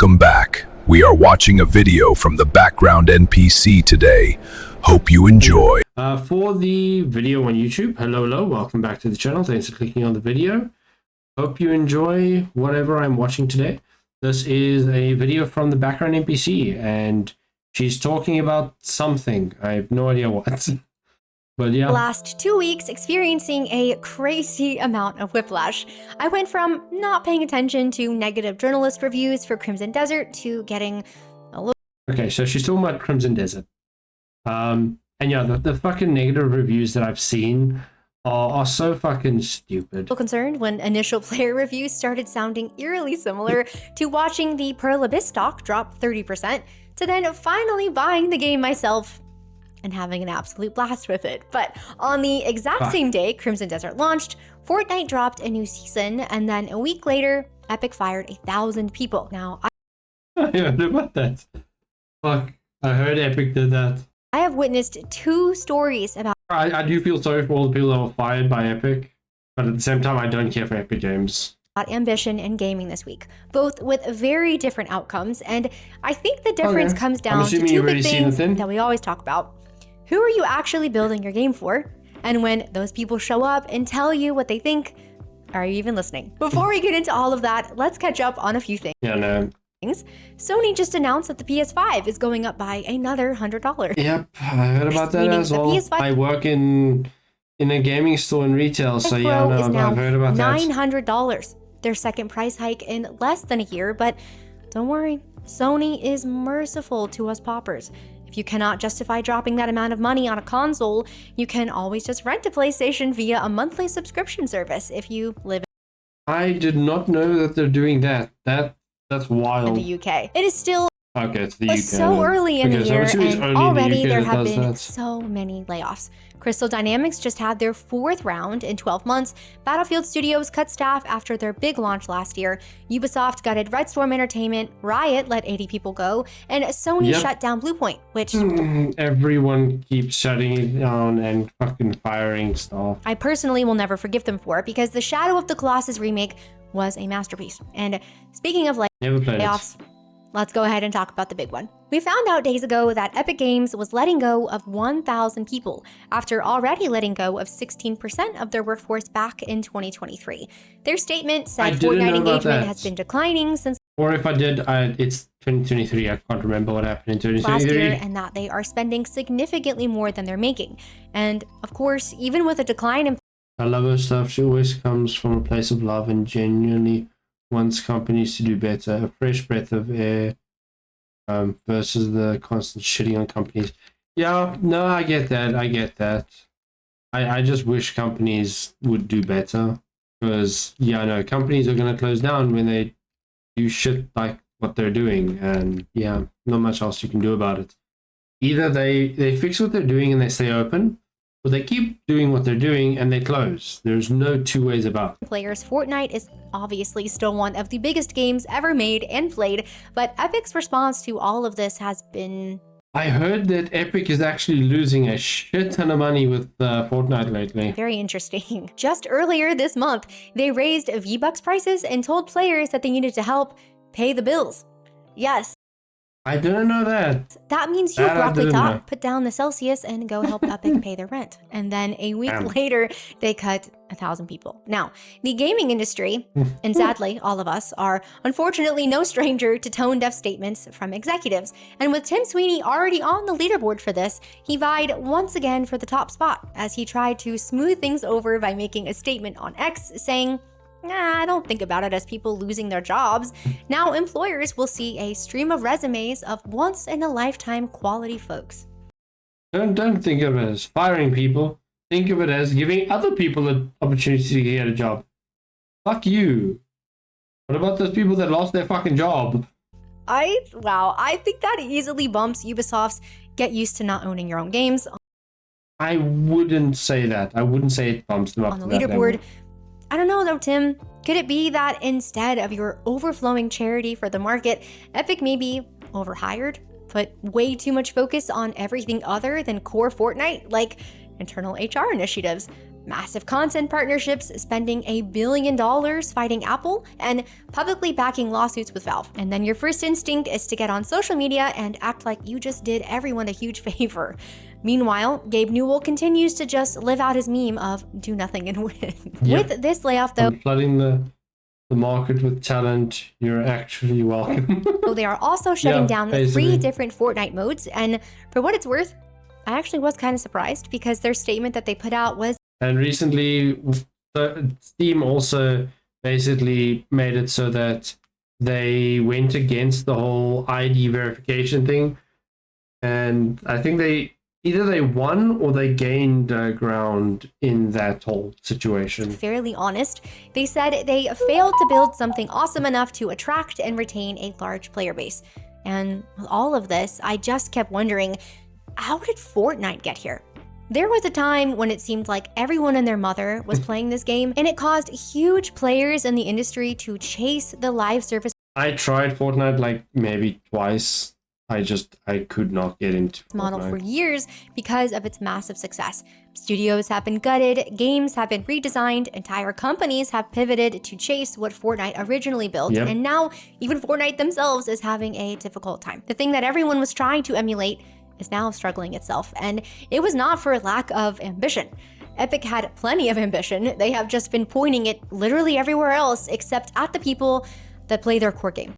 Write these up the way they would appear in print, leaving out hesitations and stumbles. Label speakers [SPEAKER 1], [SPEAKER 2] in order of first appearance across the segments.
[SPEAKER 1] Welcome back. We are watching a video from the background NPC today. Hope you enjoy.
[SPEAKER 2] For the video on YouTube, hello, welcome back to the channel. Thanks for clicking on the video. Hope you enjoy whatever I'm watching today. This is a video from the background NPC, and she's talking about something. I have no idea what. But yeah.
[SPEAKER 3] Last 2 weeks experiencing a crazy amount of whiplash. I went from not paying attention to negative journalist reviews for Crimson Desert to getting a little...
[SPEAKER 2] Okay, so she's talking about Crimson Desert. And yeah, the fucking negative reviews that I've seen are so fucking stupid.
[SPEAKER 3] Concerned when initial player reviews started sounding eerily similar to watching the Pearl Abyss stock drop 30% to then finally buying the game myself and having an absolute blast with it. But on the exact same day Crimson Desert launched, Fortnite dropped a new season, and then a week later, Epic fired 1,000 people. Now,
[SPEAKER 2] I heard about that. Fuck, I heard Epic did that.
[SPEAKER 3] I have witnessed 2 stories about...
[SPEAKER 2] I do feel sorry for all the people that were fired by Epic, but at the same time, I don't care for Epic Games.
[SPEAKER 3] Ambition and gaming this week, both with very different outcomes, and I think the difference comes down to 2 big things that we always talk about. Who are you actually building your game for? And when those people show up and tell you what they think, are you even listening? Before we get into all of that, let's catch up on a few things.
[SPEAKER 2] Yeah, no.
[SPEAKER 3] Sony just announced that the PS5 is going up by another $100.
[SPEAKER 2] Yep, I heard about that as well. I work in a gaming store in retail, so yeah, no, I've heard about that.
[SPEAKER 3] $900. Their second price hike in less than a year, but don't worry, Sony is merciful to us paupers. If you cannot justify dropping that amount of money on a console, you can always just rent a PlayStation via a monthly subscription service if you live
[SPEAKER 2] I did not know that they're doing that. That's wild.
[SPEAKER 3] in the UK. It is still
[SPEAKER 2] it's the UK.
[SPEAKER 3] So early in the year, and already there have been
[SPEAKER 2] that.
[SPEAKER 3] so many layoffs. Crystal Dynamics just had their 4th round in 12 months. Battlefield Studios cut staff after their big launch last year. Ubisoft gutted Red Storm Entertainment. Riot let 80 people go, and Sony shut down Bluepoint, which
[SPEAKER 2] everyone keeps shutting it down and fucking firing stuff.
[SPEAKER 3] I personally will never forgive them for, because the Shadow of the Colossus remake was a masterpiece. And speaking of layoffs, let's go ahead and talk about the big one. We found out days ago that Epic Games was letting go of 1,000 people after already letting go of 16% of their workforce back in 2023. Their statement said Fortnite engagement has been declining since...
[SPEAKER 2] Or if I did, it's 2023. I can't remember what happened in 2023.
[SPEAKER 3] Last year, and that they are spending significantly more than they're making. And of course, even with a decline in...
[SPEAKER 2] I love her stuff. She always comes from a place of love and genuinely wants companies to do better. A fresh breath of air versus the constant shitting on companies. Yeah, no, I get that. I just wish companies would do better, because yeah, no, companies are going to close down when they do shit like what they're doing, and yeah, not much else you can do about it. Either they fix what they're doing and they stay open, but they keep doing what they're doing and they close. There's no 2 ways about it.
[SPEAKER 3] Players, Fortnite is obviously still one of the biggest games ever made and played, but Epic's response to all of this has been...
[SPEAKER 2] I heard that Epic is actually losing a shit ton of money with Fortnite lately.
[SPEAKER 3] Very interesting. Just earlier this month, they raised V-Bucks prices and told players that they needed to help pay the bills. Yes.
[SPEAKER 2] I didn't know that.
[SPEAKER 3] That means you abruptly put down the Celsius and go help Epic pay their rent. And then a week later, they cut 1,000 people. Now, the gaming industry, and sadly, all of us, are unfortunately no stranger to tone-deaf statements from executives. And with Tim Sweeney already on the leaderboard for this, he vied once again for the top spot as he tried to smooth things over by making a statement on X saying, I don't think about it as people losing their jobs. Now employers will see a stream of resumes of once-in-a-lifetime quality folks.
[SPEAKER 2] Don't think of it as firing people. Think of it as giving other people an opportunity to get a job. Fuck you. What about those people that lost their fucking job?
[SPEAKER 3] I think that easily bumps Ubisoft's get used to not owning your own games.
[SPEAKER 2] I wouldn't say that. I wouldn't say it bumps them up
[SPEAKER 3] on the leaderboard. I don't know though, Tim. Could it be that instead of your overflowing charity for the market, Epic may be overhired, put way too much focus on everything other than core Fortnite, like internal HR initiatives, massive content partnerships, spending $1 billion fighting Apple, and publicly backing lawsuits with Valve. And then your first instinct is to get on social media and act like you just did everyone a huge favor. Meanwhile, Gabe Newell continues to just live out his meme of do nothing and win.
[SPEAKER 2] Yep.
[SPEAKER 3] With this layoff, though,
[SPEAKER 2] flooding the market with talent, you're actually welcome.
[SPEAKER 3] so they are also shutting down
[SPEAKER 2] basically
[SPEAKER 3] 3 different Fortnite modes. And for what it's worth, I actually was kind of surprised because their statement that they put out was,
[SPEAKER 2] and recently, Steam also basically made it so that they went against the whole ID verification thing. And I think either they won or they gained ground in that whole situation.
[SPEAKER 3] fairly honest. They said they failed to build something awesome enough to attract and retain a large player base. And with all of this, I just kept wondering, how did Fortnite get here? There was a time when it seemed like everyone and their mother was playing this game, and it caused huge players in the industry to chase the live service
[SPEAKER 2] I tried Fortnite like maybe twice. I could not get into
[SPEAKER 3] model
[SPEAKER 2] Fortnite.
[SPEAKER 3] for years because of its massive success. Studios have been gutted, games have been redesigned, entire companies have pivoted to chase what Fortnite originally built,
[SPEAKER 2] Yep.
[SPEAKER 3] and now even Fortnite themselves is having a difficult time. The thing that everyone was trying to emulate is now struggling itself, and it was not for lack of ambition. Epic had plenty of ambition. They have just been pointing it literally everywhere else except at the people that play their core game.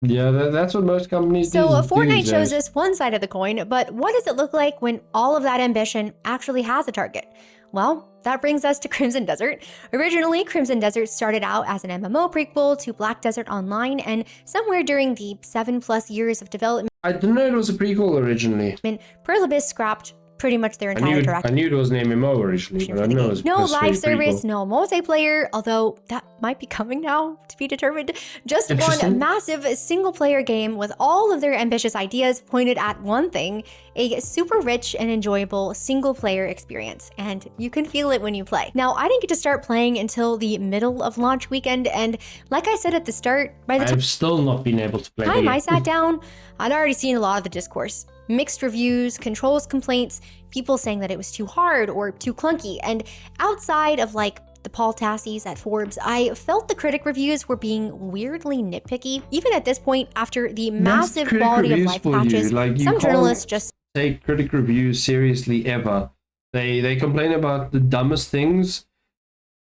[SPEAKER 2] Yeah, that's what most companies do.
[SPEAKER 3] So Fortnite
[SPEAKER 2] these
[SPEAKER 3] shows
[SPEAKER 2] days.
[SPEAKER 3] us one side of the coin, but what does it look like when all of that ambition actually has a target? Well, that brings us to Crimson Desert. Originally, Crimson Desert started out as an MMO prequel to Black Desert Online, and somewhere during the 7+ years of development,
[SPEAKER 2] I didn't know it was a prequel originally.
[SPEAKER 3] Pearl Abyss scrapped pretty much their entire
[SPEAKER 2] I
[SPEAKER 3] direction.
[SPEAKER 2] knew it was an MMO originally, but I didn't know it was
[SPEAKER 3] No
[SPEAKER 2] supposed to be
[SPEAKER 3] live
[SPEAKER 2] a
[SPEAKER 3] service,
[SPEAKER 2] prequel.
[SPEAKER 3] no multiplayer, although that might be coming now to be determined. Just one
[SPEAKER 2] Interesting.
[SPEAKER 3] massive single-player game with all of their ambitious ideas pointed at one thing, a super rich and enjoyable single-player experience. And you can feel it when you play. Now, I didn't get to start playing until the middle of launch weekend, and like I said at the start, by the
[SPEAKER 2] I've still not been able to play the
[SPEAKER 3] time
[SPEAKER 2] game.
[SPEAKER 3] I sat down, I'd already seen a lot of the discourse. Mixed reviews, controls complaints, people saying that it was too hard or too clunky, and outside of like the Paul Tassies at Forbes, I felt the critic reviews were being weirdly nitpicky. Even at this point, after the massive
[SPEAKER 2] critic
[SPEAKER 3] quality of
[SPEAKER 2] reviews
[SPEAKER 3] life
[SPEAKER 2] for you.
[SPEAKER 3] patches,
[SPEAKER 2] Like, you
[SPEAKER 3] some
[SPEAKER 2] can't
[SPEAKER 3] journalists just
[SPEAKER 2] take critic reviews seriously ever. They complain about the dumbest things,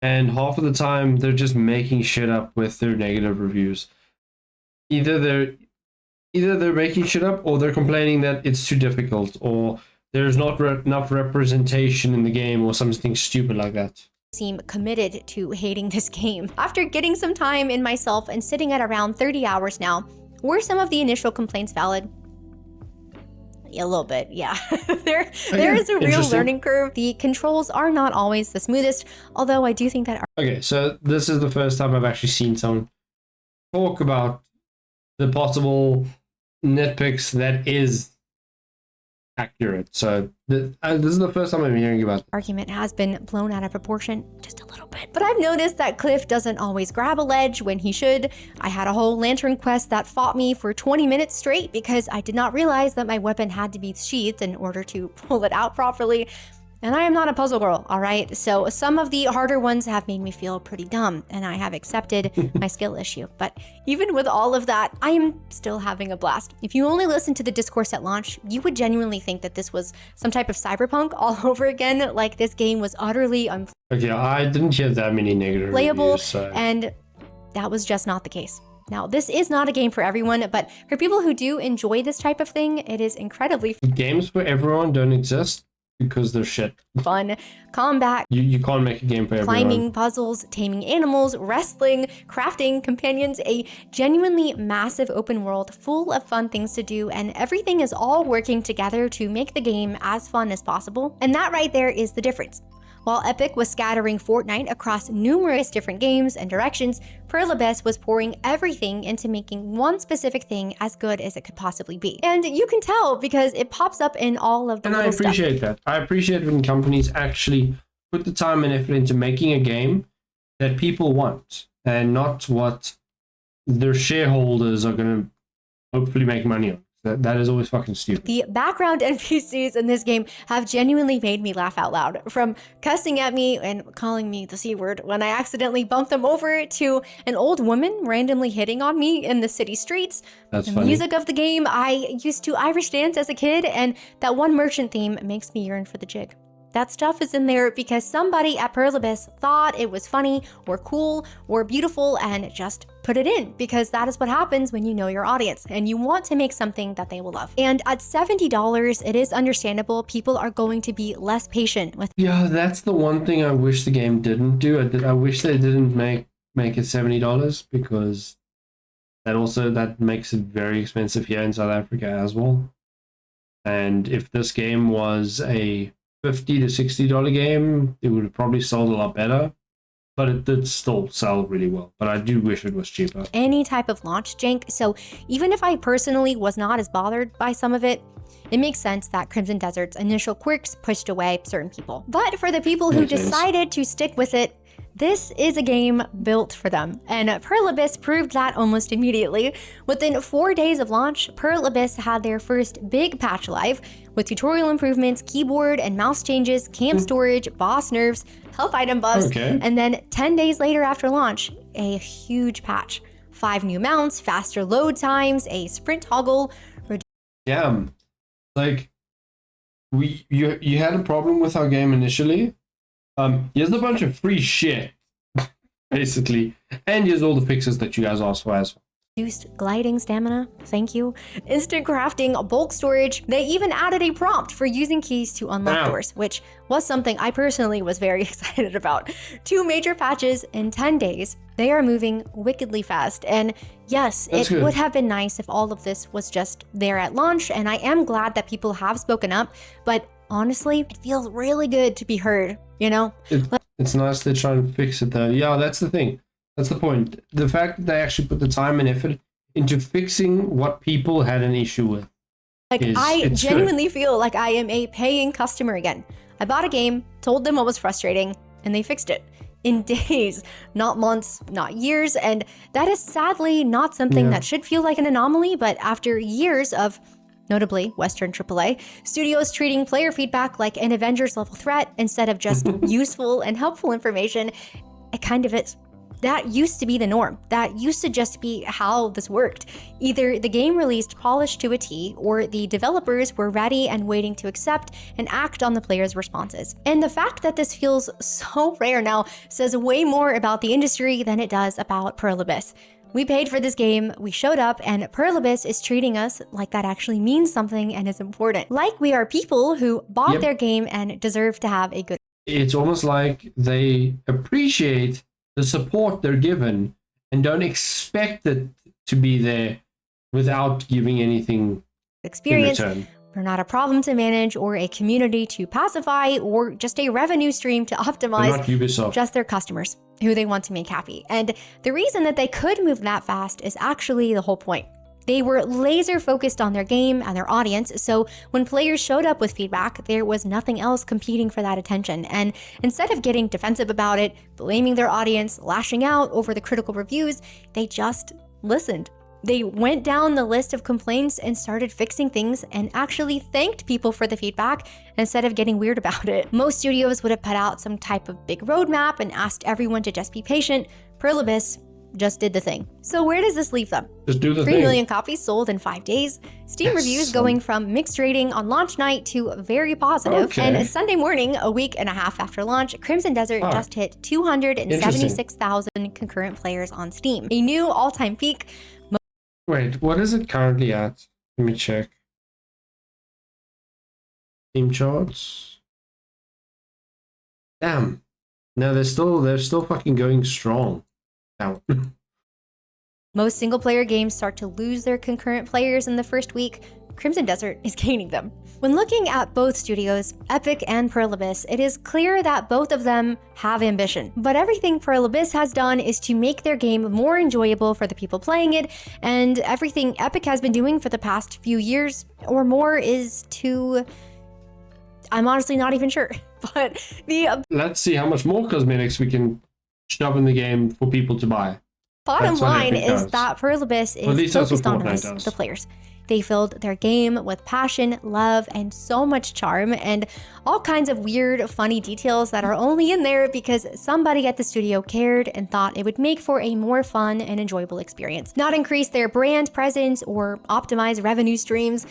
[SPEAKER 2] and half of the time they're just making shit up with their negative reviews. Either they're making shit up, or they're complaining that it's too difficult, or there's not enough representation in the game, or something stupid like that.
[SPEAKER 3] seem committed to hating this game. After getting some time in myself and sitting at around 30 hours now, were some of the initial complaints valid? A little bit, yeah. there is a real
[SPEAKER 2] Interesting.
[SPEAKER 3] learning curve. The controls are not always the smoothest, although I do think that
[SPEAKER 2] Okay, so this is the first time I've actually seen someone talk about the possible nitpicks that is accurate. So this is the first time I'm hearing about it.
[SPEAKER 3] argument has been blown out of proportion just a little bit. But I've noticed that Cliff doesn't always grab a ledge when he should. I had a whole lantern quest that fought me for 20 minutes straight because I did not realize that my weapon had to be sheathed in order to pull it out properly. And I am not a puzzle girl, all right? So some of the harder ones have made me feel pretty dumb, and I have accepted my skill issue. But even with all of that, I am still having a blast. If you only listened to the discourse at launch, you would genuinely think that this was some type of cyberpunk all over again, like this game was utterly
[SPEAKER 2] Okay, I didn't hear that many negative
[SPEAKER 3] unplayable,
[SPEAKER 2] reviews, so.
[SPEAKER 3] and that was just not the case. Now, this is not a game for everyone, but for people who do enjoy this type of thing, it is incredibly
[SPEAKER 2] Games for everyone don't exist because they're shit.
[SPEAKER 3] fun. Combat,
[SPEAKER 2] You can't make a game for everyone.
[SPEAKER 3] climbing, puzzles, taming animals, wrestling, crafting, companions, a genuinely massive open world full of fun things to do, and everything is all working together to make the game as fun as possible. And that right there is the difference. While Epic was scattering Fortnite across numerous different games and directions, Pearl Abyss was pouring everything into making one specific thing as good as it could possibly be. And you can tell because it pops up in all of the
[SPEAKER 2] And I
[SPEAKER 3] little stuff.
[SPEAKER 2] appreciate that. I appreciate when companies actually put the time and effort into making a game that people want, and not what their shareholders are going to hopefully make money on. That is always fucking stupid.
[SPEAKER 3] The background NPCs in this game have genuinely made me laugh out loud. From cussing at me and calling me the C word when I accidentally bumped them over, to an old woman randomly hitting on me in the city streets.
[SPEAKER 2] That's
[SPEAKER 3] the
[SPEAKER 2] funny.
[SPEAKER 3] Music of the game, I used to Irish dance as a kid, and that one merchant theme makes me yearn for the jig. That stuff is in there because somebody at Pearl Abyss thought it was funny or cool or beautiful and just put it in, because that is what happens when you know your audience and you want to make something that they will love. And at $70, it is understandable people are going to be less patient with.
[SPEAKER 2] Yeah, that's the one thing I wish the game didn't do. I wish they didn't make it $70, because that makes it very expensive here in South Africa as well. And if this game was a $50 to $60 game, it would have probably sold a lot better, but it did still sell really well. But I do wish it was cheaper.
[SPEAKER 3] Any type of launch jank, so even if I personally was not as bothered by some of it, it makes sense that Crimson Desert's initial quirks pushed away certain people. But for the people who decided to stick with it, this is a game built for them, and Pearl Abyss proved that almost immediately. Within 4 days of launch, Pearl Abyss had their first big patch live, with tutorial improvements, keyboard and mouse changes, camp storage, boss nerfs, health item buffs, and then 10 days later after launch, a huge patch. 5 new mounts, faster load times, a sprint toggle.
[SPEAKER 2] Yeah, like you had a problem with our game initially. Here's a bunch of free shit, basically, and here's all the fixes that you guys asked for as well.
[SPEAKER 3] Reduced gliding stamina, thank you. Instant crafting, bulk storage. They even added a prompt for using keys to unlock doors, which was something I personally was very excited about. 2 major patches in 10 days. They are moving wickedly fast, and yes, it would have been nice if all of this was just there at launch, and I am glad that people have spoken up, but honestly, it feels really good to be heard, you know?
[SPEAKER 2] It's nice they're trying to fix it though. Yeah, that's the thing. That's the point. The fact that they actually put the time and effort into fixing what people had an issue with.
[SPEAKER 3] Like, I genuinely feel like I am a paying customer again. I bought a game, told them what was frustrating, and they fixed it. In days, not months, not years, and that is sadly not something that should feel like an anomaly, but after years of, notably Western AAA, studios treating player feedback like an Avengers level threat instead of just useful and helpful information, it kind of is. That used to be the norm. That used to just be how this worked. Either the game released polished to a T, or the developers were ready and waiting to accept and act on the players' responses. And the fact that this feels so rare now says way more about the industry than it does about Pearl Abyss. We paid for this game, we showed up, and Pearl Abyss is treating us like that actually means something and is important. Like we are people who bought their game and deserve to have a good.
[SPEAKER 2] It's almost like they appreciate the support they're given and don't expect it to be there without giving anything
[SPEAKER 3] experience.
[SPEAKER 2] In return.
[SPEAKER 3] We're not a problem to manage or a community to pacify or just a revenue stream to optimize.
[SPEAKER 2] Not Ubisoft.
[SPEAKER 3] Just their customers who they want to make happy. And the reason that they could move that fast is actually the whole point. They were laser focused on their game and their audience, so when players showed up with feedback, there was nothing else competing for that attention. And instead of getting defensive about it, blaming their audience, lashing out over the critical reviews, they just listened. They went down the list of complaints and started fixing things and actually thanked people for the feedback instead of getting weird about it. Most studios would have put out some type of big roadmap and asked everyone to just be patient. Pearl Abyss just did the thing. So where does this leave them?
[SPEAKER 2] Just do the
[SPEAKER 3] 3
[SPEAKER 2] thing.
[SPEAKER 3] million copies sold in 5 days. Steam reviews going from mixed rating on launch night to very positive. And a Sunday morning, a week and a half after launch, Crimson Desert just hit 276,000 concurrent players on Steam. A new all-time peak.
[SPEAKER 2] Wait, what is it currently at? Let me check. Steam charts. Damn. No, they're still fucking going strong. Now.
[SPEAKER 3] Most single-player games start to lose their concurrent players in the first week. Crimson Desert is gaining them. When looking at both studios, Epic and Pearl Abyss, it is clear that both of them have ambition. But everything Pearl Abyss has done is to make their game more enjoyable for the people playing it, and everything Epic has been doing for the past few years or more is to... I'm honestly not even sure, but the...
[SPEAKER 2] Let's see how much more cosmetics we can shove in the game for people to buy.
[SPEAKER 3] Bottom line is that Pearl Abyss is focused on us, the players. They filled their game with passion, love, and so much charm, and all kinds of weird, funny details that are only in there because somebody at the studio cared and thought it would make for a more fun and enjoyable experience. Not increase their brand presence or optimize revenue streams.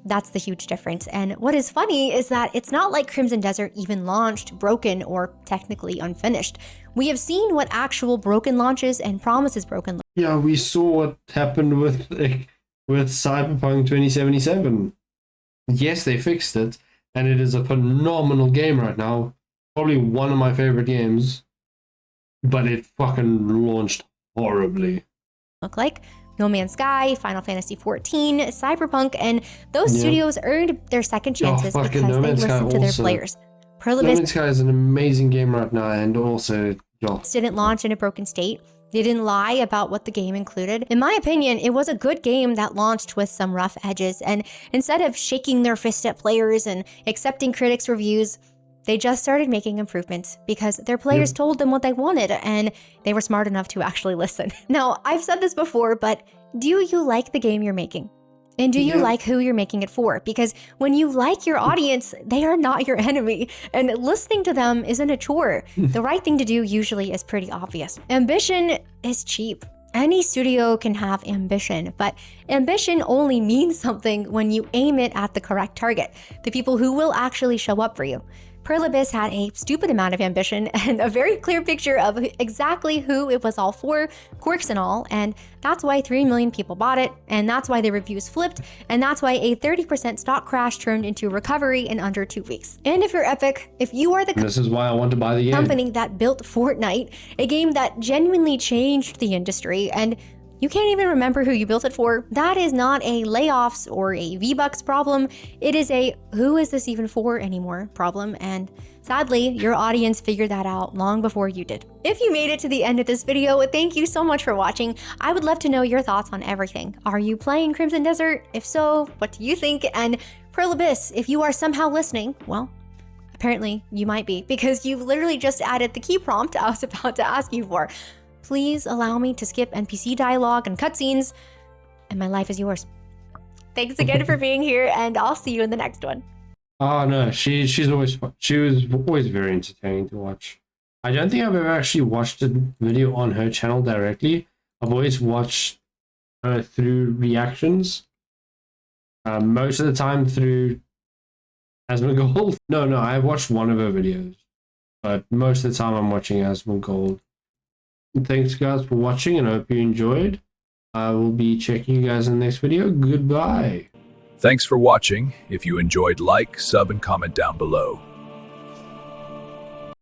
[SPEAKER 3] That's the huge difference. And what is funny is that it's not like Crimson Desert even launched broken or technically unfinished. We have seen what actual broken launches and promises broken.
[SPEAKER 2] Yeah, we saw what happened with Cyberpunk 2077. Yes, they fixed it, and it is a phenomenal game right now. Probably one of my favorite games, but it fucking launched horribly.
[SPEAKER 3] Look like No Man's Sky, Final Fantasy XIV, Cyberpunk, and those studios earned their second chances because they listened to their players.
[SPEAKER 2] No Man's Sky is an amazing game right now, and also
[SPEAKER 3] didn't launch in a broken state. They didn't lie about what the game included. In my opinion, it was a good game that launched with some rough edges, and instead of shaking their fist at players and accepting critics' reviews, they just started making improvements because their players told them what they wanted, and they were smart enough to actually listen. Now, I've said this before, but do you like the game you're making? And do you like who you're making it for? Because when you like your audience, they are not your enemy, and listening to them isn't a chore. The right thing to do usually is pretty obvious. Ambition is cheap. Any studio can have ambition, but ambition only means something when you aim it at the correct target, the people who will actually show up for you. Pearl Abyss had a stupid amount of ambition and a very clear picture of exactly who it was all for, quirks and all, and that's why 3 million people bought it, and that's why the reviews flipped, and that's why a 30% stock crash turned into recovery in under 2 weeks. And if you're Epic, if you are the
[SPEAKER 2] this is why I want to buy the game.
[SPEAKER 3] Company that built Fortnite, a game that genuinely changed the industry, and you can't even remember who you built it for, that is not a layoffs or a V-Bucks problem. It is a who is this even for anymore problem, and sadly, your audience figured that out long before you did. If you made it to the end of this video, thank you so much for watching. I would love to know your thoughts on everything. Are you playing Crimson Desert? If so, what do you think? And Pearl Abyss, if you are somehow listening, well, apparently you might be, because you've literally just added the key prompt I was about to ask you for. Please allow me to skip NPC dialogue and cutscenes, and my life is yours. Thanks again for being here, and I'll see you in the next one.
[SPEAKER 2] Oh no, she was always very entertaining to watch. I don't think I've ever actually watched a video on her channel directly. I've always watched her through reactions. Most of the time through Asmongold. No, I've watched one of her videos, but most of the time I'm watching Asmongold. Thanks guys for watching, and I hope you enjoyed. I will be checking you guys in the next video. Goodbye.
[SPEAKER 1] Thanks for watching. If you enjoyed, like, sub, and comment down below.